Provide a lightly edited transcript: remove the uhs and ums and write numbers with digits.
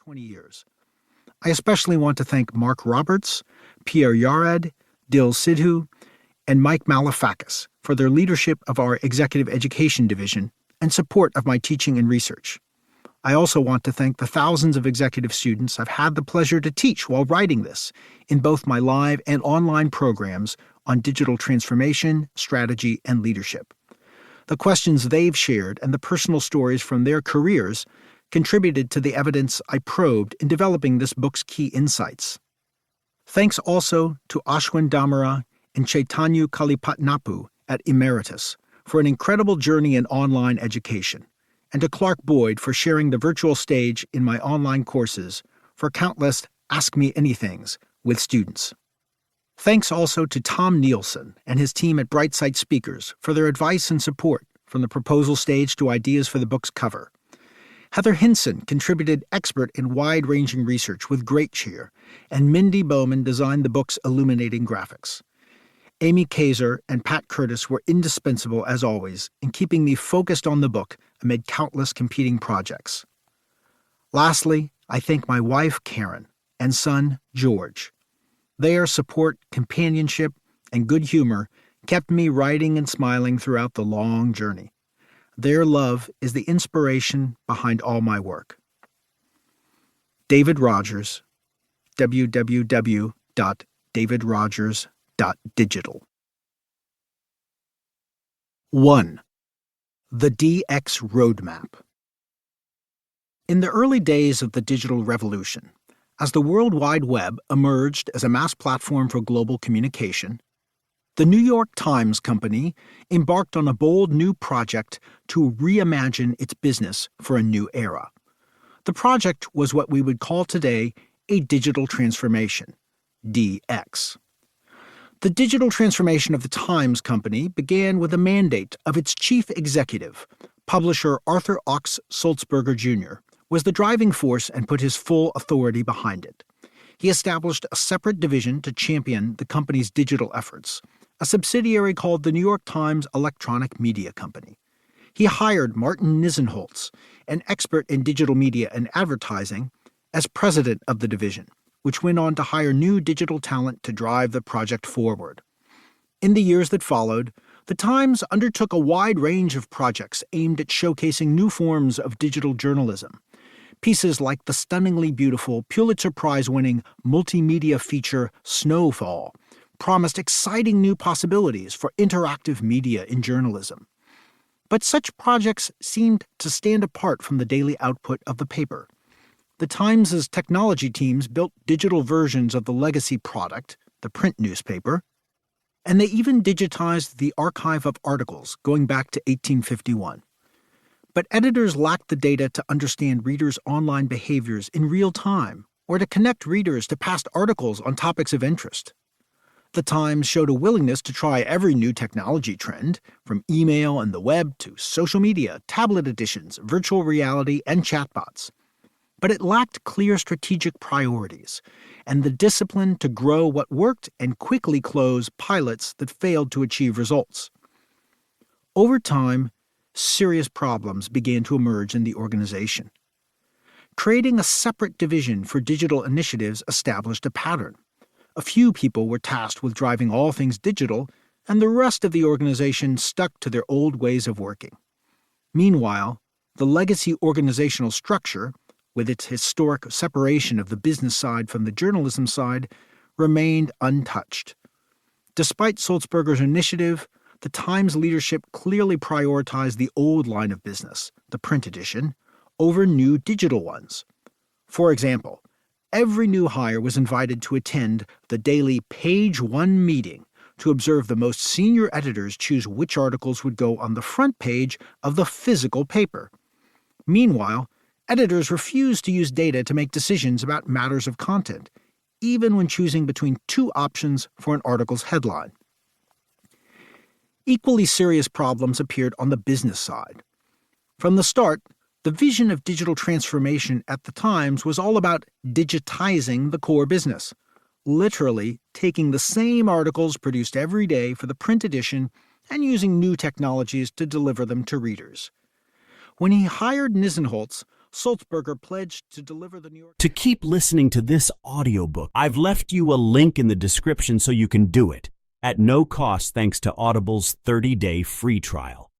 20 years. I especially want to thank Mark Roberts, Pierre Yared, Dil Sidhu, and Mike Malafakis for their leadership of our Executive Education Division and support of my teaching and research. I also want to thank the thousands of executive students I've had the pleasure to teach while writing this in both my live and online programs on digital transformation, strategy, and leadership. The questions they've shared and the personal stories from their careers contributed to the evidence I probed in developing this book's key insights. Thanks also to Ashwin Damara and Chaitanya Kalipatnapu at Emeritus for an incredible journey in online education, and to Clark Boyd for sharing the virtual stage in my online courses for countless Ask Me Anythings with students. Thanks also to Tom Nielsen and his team at Brightsight Speakers for their advice and support from the proposal stage to ideas for the book's cover. Heather Hinson contributed expert in wide-ranging research with great cheer, and Mindy Bowman designed the book's illuminating graphics. Amy Kaiser and Pat Curtis were indispensable, as always, in keeping me focused on the book amid countless competing projects. Lastly, I thank my wife, Karen, and son, George. Their support, companionship, and good humor kept me writing and smiling throughout the long journey. Their love is the inspiration behind all my work. David Rogers, www.davidrogers.digital. 1. The DX Roadmap. In the early days of the digital revolution, as the World Wide Web emerged as a mass platform for global communication, the New York Times Company embarked on a bold new project to reimagine its business for a new era. The project was what we would call today a digital transformation, DX. The digital transformation of the Times Company began with a mandate of its chief executive, publisher Arthur Ochs Sulzberger Jr., was the driving force and put his full authority behind it. He established a separate division to champion the company's digital efforts, a subsidiary called the New York Times Electronic Media Company. He hired Martin Nisenholtz, an expert in digital media and advertising, as president of the division, which went on to hire new digital talent to drive the project forward. In the years that followed, the Times undertook a wide range of projects aimed at showcasing new forms of digital journalism. Pieces like the stunningly beautiful Pulitzer Prize-winning multimedia feature Snowfall promised exciting new possibilities for interactive media in journalism. But such projects seemed to stand apart from the daily output of the paper. The Times' technology teams built digital versions of the legacy product, the print newspaper, and they even digitized the archive of articles going back to 1851. But editors lacked the data to understand readers' online behaviors in real time or to connect readers to past articles on topics of interest. The Times showed a willingness to try every new technology trend, from email and the web to social media, tablet editions, virtual reality, and chatbots. But it lacked clear strategic priorities and the discipline to grow what worked and quickly close pilots that failed to achieve results. Over time, serious problems began to emerge in the organization. Creating a separate division for digital initiatives established a pattern. A few people were tasked with driving all things digital, and the rest of the organization stuck to their old ways of working. Meanwhile, the legacy organizational structure, with its historic separation of the business side from the journalism side, remained untouched. Despite Sulzberger's initiative, the Times leadership clearly prioritized the old line of business, the print edition, over new digital ones. For example, every new hire was invited to attend the daily Page One meeting to observe the most senior editors choose which articles would go on the front page of the physical paper. Meanwhile, editors refused to use data to make decisions about matters of content, even when choosing between two options for an article's headline. Equally serious problems appeared on the business side. From the start, the vision of digital transformation at the Times was all about digitizing the core business, literally taking the same articles produced every day for the print edition and using new technologies to deliver them to readers. When he hired Nisenholtz, Sulzberger pledged to deliver the New York... To keep listening to this audiobook, I've left you a link in the description so you can do it, at no cost thanks to Audible's 30-day free trial.